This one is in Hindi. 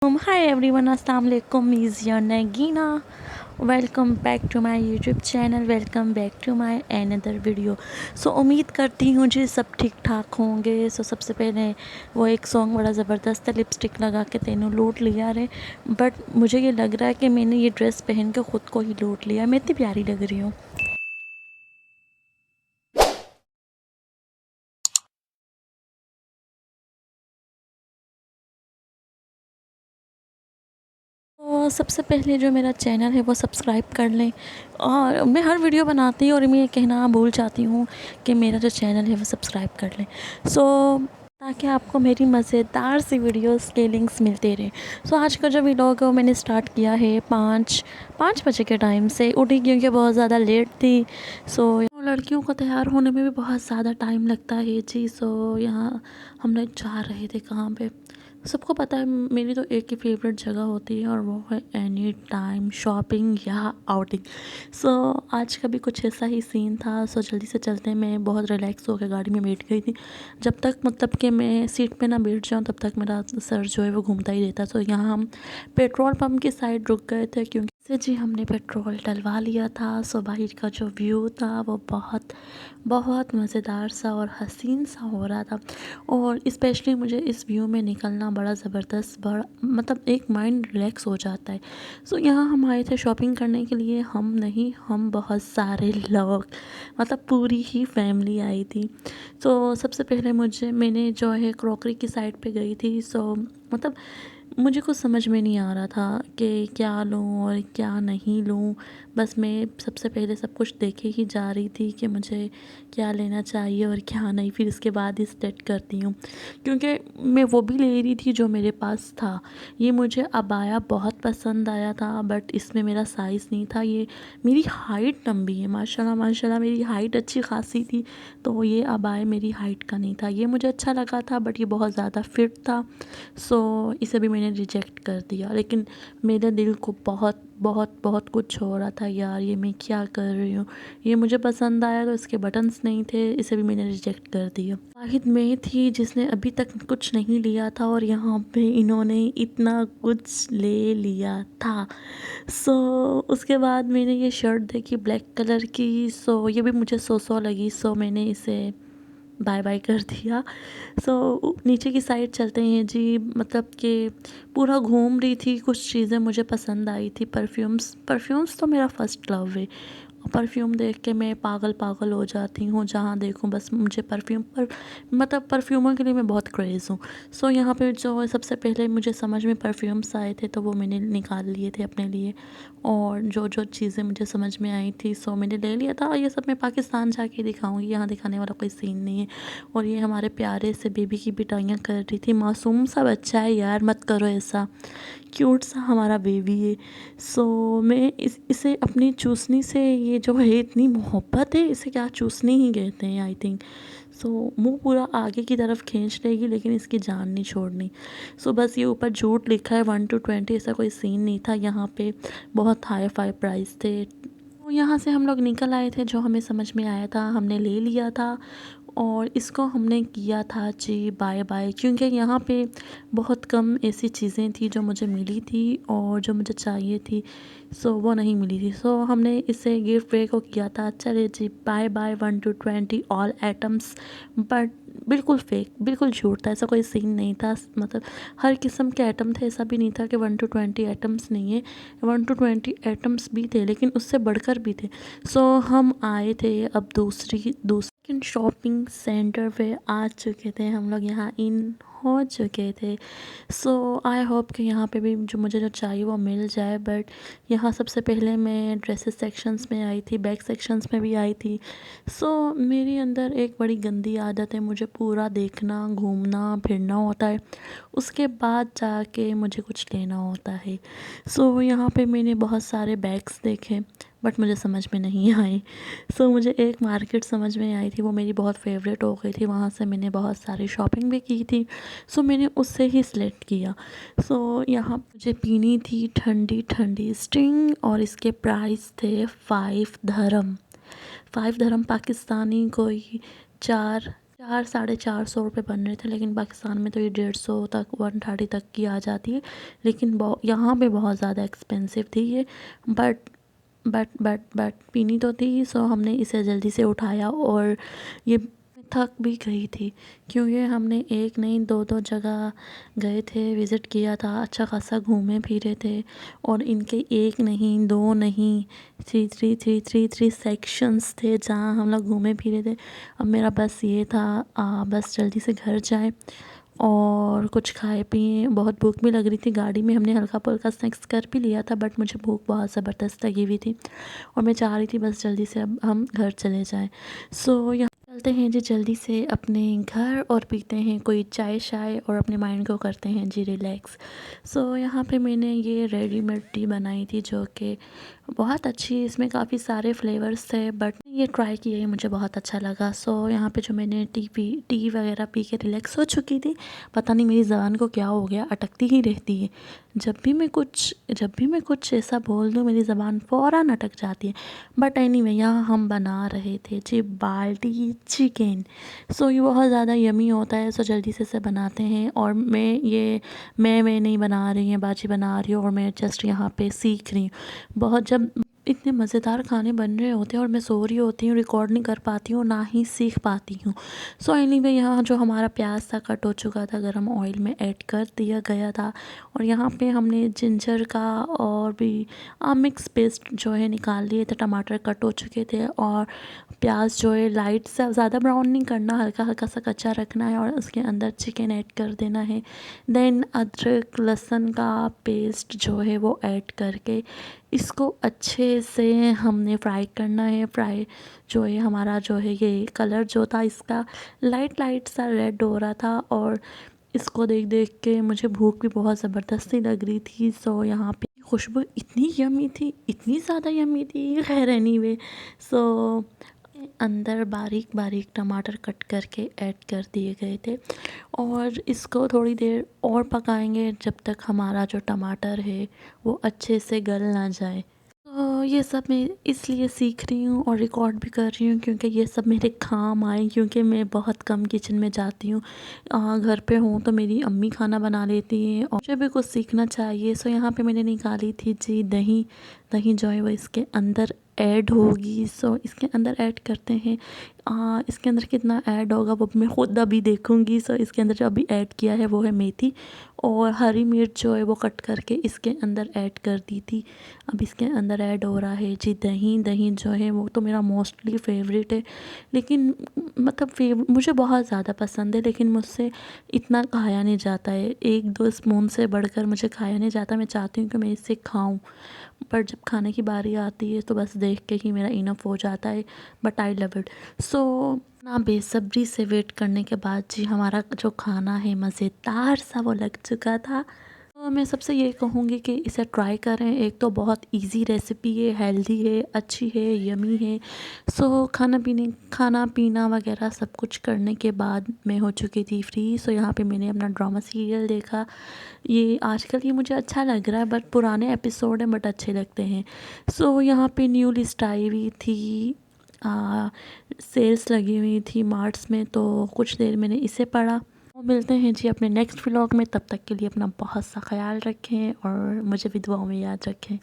Hi everyone, Assalamu alaikum. Is your Nagina. Welcome back to my YouTube channel. Welcome back to my another video. So उम्मीद करती हूँ जी सब ठीक ठाक होंगे. सबसे पहले वो एक सॉन्ग बड़ा ज़बरदस्त है, लिपस्टिक लगा के तेनू लूट लिया रे. बट मुझे ये लग रहा है कि मैंने ये ड्रेस पहन के ख़ुद को ही लूट लिया. मैं इतनी प्यारी लग रही हूँ. तो सबसे पहले जो मेरा चैनल है वो सब्सक्राइब कर लें. और मैं हर वीडियो बनाती हूँ और मैं ये कहना भूल जाती हूँ कि मेरा जो चैनल है वो सब्सक्राइब कर लें. ताकि आपको मेरी मज़ेदार सी वीडियोस के लिंक्स मिलते रहें. आज का जो व्लॉग है वो मैंने स्टार्ट किया है 5 बजे के टाइम से. उठी क्योंकि बहुत ज़्यादा लेट थी. लड़कियों को तैयार होने में भी बहुत ज़्यादा टाइम लगता है जी. यहाँ हम लोग जा रहे थे कहाँ पे. सबको पता है मेरी तो एक ही फेवरेट जगह होती है और वो है एनी टाइम शॉपिंग या आउटिंग. आज का भी कुछ ऐसा ही सीन था. जल्दी से चलते हैं. मैं बहुत रिलैक्स होकर गाड़ी में बैठ गई थी. जब तक मतलब कि मैं सीट पे ना बैठ जाऊँ तब तक मेरा सर जो है वो घूमता ही रहता. यहाँ हम पेट्रोल पंप की साइड रुक गए थे क्योंकि जी हमने पेट्रोल डलवा लिया था. बाहर का जो व्यू था वो बहुत बहुत मज़ेदार सा और हसीन सा हो रहा था. और स्पेशली मुझे इस व्यू में निकलना बड़ा ज़बरदस्त, बड़ा मतलब एक माइंड रिलैक्स हो जाता है. यहाँ हम आए थे शॉपिंग करने के लिए. हम नहीं, हम बहुत सारे लोग, मतलब पूरी ही फैमिली आई थी. सबसे पहले मैंने जो है क्रॉकरी की साइड पे गई थी. मतलब मुझे कुछ समझ में नहीं आ रहा था कि क्या लूँ और क्या नहीं लूँ. बस मैं सबसे पहले सब कुछ देखे ही जा रही थी कि मुझे क्या लेना चाहिए और क्या नहीं. फिर इसके बाद ही सेलेक्ट करती हूँ क्योंकि मैं वो भी ले रही थी जो मेरे पास था. ये मुझे अबाया बहुत पसंद आया था बट इसमें मेरा साइज़ नहीं था. ये मेरी हाइट लंबी है, माशाल्लाह माशाल्लाह मेरी हाइट अच्छी खासी थी. ये अबाया मेरी हाइट का नहीं था. ये मुझे अच्छा लगा था बट ये बहुत ज़्यादा फिट था. इसे भी मैंने रिजेक्ट कर दिया. लेकिन मेरे दिल को बहुत बहुत बहुत कुछ हो रहा था. यार ये मैं क्या कर रही हूँ. ये मुझे पसंद आया तो इसके बटन्स नहीं थे. इसे भी मैंने रिजेक्ट कर दिया. वाहिद मैं थी जिसने अभी तक कुछ नहीं लिया था और यहाँ पे इन्होंने इतना कुछ ले लिया था. उसके बाद मैंने ये शर्ट देखी ब्लैक कलर की. ये भी मुझे सो लगी. मैंने इसे बाय बाय कर दिया. नीचे की साइड चलते हैं जी. मतलब कि पूरा घूम रही थी. कुछ चीज़ें मुझे पसंद आई थी. परफ्यूम्स तो मेरा फ़र्स्ट लव है. परफ्यूम देख के मैं पागल पागल हो जाती हूँ. जहाँ देखूँ बस मुझे परफ्यूम पर मतलब परफ्यूमों के लिए मैं बहुत क्रेज़ हूँ. यहाँ पे जो सबसे पहले मुझे समझ में परफ्यूम्स आए थे तो वो मैंने निकाल लिए थे अपने लिए. और जो जो चीज़ें मुझे समझ में आई थी मैंने ले लिया था. ये सब मैं पाकिस्तान जाके दिखाऊंगी. यहाँ दिखाने वाला कोई सीन नहीं है. और ये हमारे प्यारे से बेबी की पिटाइयाँ कर रही थी. मासूम सा बच्चा है यार, मत करो ऐसा. क्यूट सा हमारा बेबी है. मैं इसे अपनी चूसनी से, ये जो है इतनी मोहब्बत है, इसे क्या चूसनी ही कहते हैं आई थिंक. मुंह पूरा आगे की तरफ खींच लेगी लेकिन इसकी जान नहीं छोड़नी. बस ये ऊपर झूठ लिखा है 1 to 20. ऐसा कोई सीन नहीं था. यहाँ पे बहुत हाई फाई प्राइस थे. यहाँ से हम लोग निकल आए थे. जो हमें समझ में आया था हमने ले लिया था. और इसको हमने किया था जी बाय बाय क्योंकि यहाँ पे बहुत कम ऐसी चीज़ें थी जो मुझे मिली थी और जो मुझे चाहिए थी. वो नहीं मिली थी. हमने इसे गिफ्ट वे को किया था. चले जी bye bye 1 to 20 all items. But बिल्कुल फेक, बिल्कुल झूठ था. ऐसा कोई सीन नहीं था. मतलब हर किस्म के आइटम थे. ऐसा भी नहीं था कि 1 to 20 आइटम्स नहीं है. 1 to 20 आइटम्स भी थे लेकिन उससे बढ़कर भी थे. हम आए थे अब दूसरी शॉपिंग सेंटर पे आ चुके थे हम लोग. यहाँ इन हो चुके थे. आई होप कि यहाँ पे भी मुझे जो चाहिए वो मिल जाए. बट यहाँ सबसे पहले मैं ड्रेसेस सेक्शंस में आई थी, बैग सेक्शंस में भी आई थी. मेरे अंदर एक बड़ी गंदी आदत है. मुझे पूरा देखना, घूमना फिरना होता है. उसके बाद जाके मुझे कुछ लेना होता है. यहाँ पे मैंने बहुत सारे बैग्स देखे बट मुझे समझ में नहीं आए. मुझे एक मार्केट समझ में आई थी. वो मेरी बहुत फेवरेट हो गई थी. वहाँ से मैंने बहुत सारी शॉपिंग भी की थी. मैंने उससे ही सिलेक्ट किया. यहाँ मुझे पीनी थी ठंडी ठंडी स्टिंग और इसके प्राइस थे 5 धर्म. 5 धर्म पाकिस्तानी कोई 4 400-450 रुपये बन रहे थे, लेकिन पाकिस्तान में तो ये 150 तक 130 तक की आ जाती है। लेकिन यहाँ पे बहुत ज़्यादा एक्सपेंसिव थी ये। बट पीनी तो थी, सो हमने इसे जल्दी से उठाया। और ये थक भी गई थी क्योंकि हमने एक नहीं दो दो जगह गए थे, विज़िट किया था, अच्छा खासा घूमे फिरे थे। और इनके एक नहीं दो नहीं, थ्री सेक्शंस थे जहाँ हम लोग घूमे फिरे थे। अब मेरा बस ये था, बस जल्दी से घर जाए और कुछ खाए पिए। बहुत भूख भी लग रही थी, गाड़ी में हमने हल्का फुल्का स्नैक्स कर भी लिया था, बट मुझे भूख बहुत ज़बरदस्त लगी हुई थी और मैं चाह रही थी बस जल्दी से अब हम घर चले जाएं। सो यहाँ चलते हैं जी जल्दी से अपने घर और पीते हैं कोई चाय शाय और अपने माइंड को करते हैं जी रिलैक्स। सो यहाँ पे मैंने ये रेडीमेड टी बनाई थी जो कि बहुत अच्छी, इसमें काफ़ी सारे फ्लेवर्स थे, बट ये ट्राई किया, ये मुझे बहुत अच्छा लगा। सो यहाँ पे जो मैंने टी वगैरह पी के रिलैक्स हो चुकी थी। पता नहीं मेरी ज़बान को क्या हो गया, अटकती ही रहती है। जब भी मैं कुछ ऐसा बोल दूँ मेरी ज़बान फ़ौरन अटक जाती है। बट एनीवे यहाँ हम बना रहे थे जी बाल्टी चिकन। सो ये बहुत ज़्यादा यमी होता है, सो जल्दी से इसे बनाते हैं। और मैं नहीं बना रही हैं, बाजी बना रही हूँ और मैं जस्ट यहाँ पे सीख रही हूँ। बहुत जब इतने मज़ेदार खाने बन रहे होते हैं और मैं सो रही होती हूँ, रिकॉर्ड नहीं कर पाती हूँ, ना ही सीख पाती हूँ। सो एनीवे यहाँ जो हमारा प्याज था कट हो चुका था, गरम ऑयल में ऐड कर दिया गया था। और यहाँ पे हमने जिंजर का और भी मिक्स पेस्ट जो है निकाल लिए थे। टमाटर कट हो चुके थे और प्याज जो है लाइट सा, ज़्यादा ब्राउन नहीं करना, हल्का हल्का सा कच्चा रखना है और उसके अंदर चिकन ऐड कर देना है। देन अदरक लहसुन का पेस्ट जो है वो ऐड करके इसको अच्छे से हमने फ्राई करना है। फ्राई जो है हमारा जो है ये कलर जो था इसका लाइट सा रेड हो रहा था और इसको देख देख के मुझे भूख भी बहुत ज़बरदस्ती लग रही थी। सो यहाँ पे खुशबू इतनी यमी थी, इतनी ज़्यादा यमी थी, खैर एनीवे। सो अंदर बारीक बारीक टमाटर कट करके ऐड कर दिए गए थे और इसको थोड़ी देर और पकाएंगे जब तक हमारा जो टमाटर है वो अच्छे से गल ना जाए। तो ये सब मैं इसलिए सीख रही हूँ और रिकॉर्ड भी कर रही हूँ क्योंकि ये सब मेरे काम आए, क्योंकि मैं बहुत कम किचन में जाती हूँ। घर पे हूँ तो मेरी अम्मी खाना बना लेती हैं और मुझे भी कुछ सीखना चाहिए। सो यहाँ पे मैंने निकाली थी जी दही। दही जो है वो इसके अंदर ऐड होगी। सो इसके अंदर ऐड करते हैं। इसके अंदर कितना ऐड होगा वो मैं खुद अभी देखूँगी। सो इसके अंदर जो अभी ऐड किया है वो है मेथी और हरी मिर्च जो है वो कट करके इसके अंदर ऐड कर दी थी। अब इसके अंदर ऐड हो रहा है जी दही। दही जो है वो तो मेरा मोस्टली फेवरेट है, लेकिन मतलब मुझे बहुत ज़्यादा पसंद है, लेकिन मुझसे इतना खाया नहीं जाता है। 1-2 स्पून से बढ़कर मुझे खाया नहीं जाता। मैं चाहती हूँ कि मैं इसे खाऊं, पर जब खाने की बारी आती है तो बस देख के ही मेरा इनफ हो जाता है। But I love it. So ना बेसब्री से वेट करने के बाद जी हमारा जो खाना है मज़ेदार सा वो लग चुका था। तो मैं सबसे ये कहूँगी कि इसे ट्राई करें। एक तो बहुत इजी रेसिपी है, हेल्दी है, अच्छी है, यमी है। सो खाना पीना वगैरह सब कुछ करने के बाद मैं हो चुकी थी फ्री। सो यहाँ पे मैंने अपना ड्रामा सीरियल देखा। ये आजकल ये मुझे अच्छा लग रहा है, बट पुराने एपिसोड हैं बट अच्छे लगते हैं। सो यहाँ पे न्यू लिस्ट आई हुई थी, सेल्स लगी हुई थी मार्ट्स में, तो कुछ देर मैंने इसे पढ़ा। वो मिलते हैं जी अपने नेक्स्ट व्लॉग में, तब तक के लिए अपना बहुत सा ख्याल रखें और मुझे भी दुआओं में याद रखें।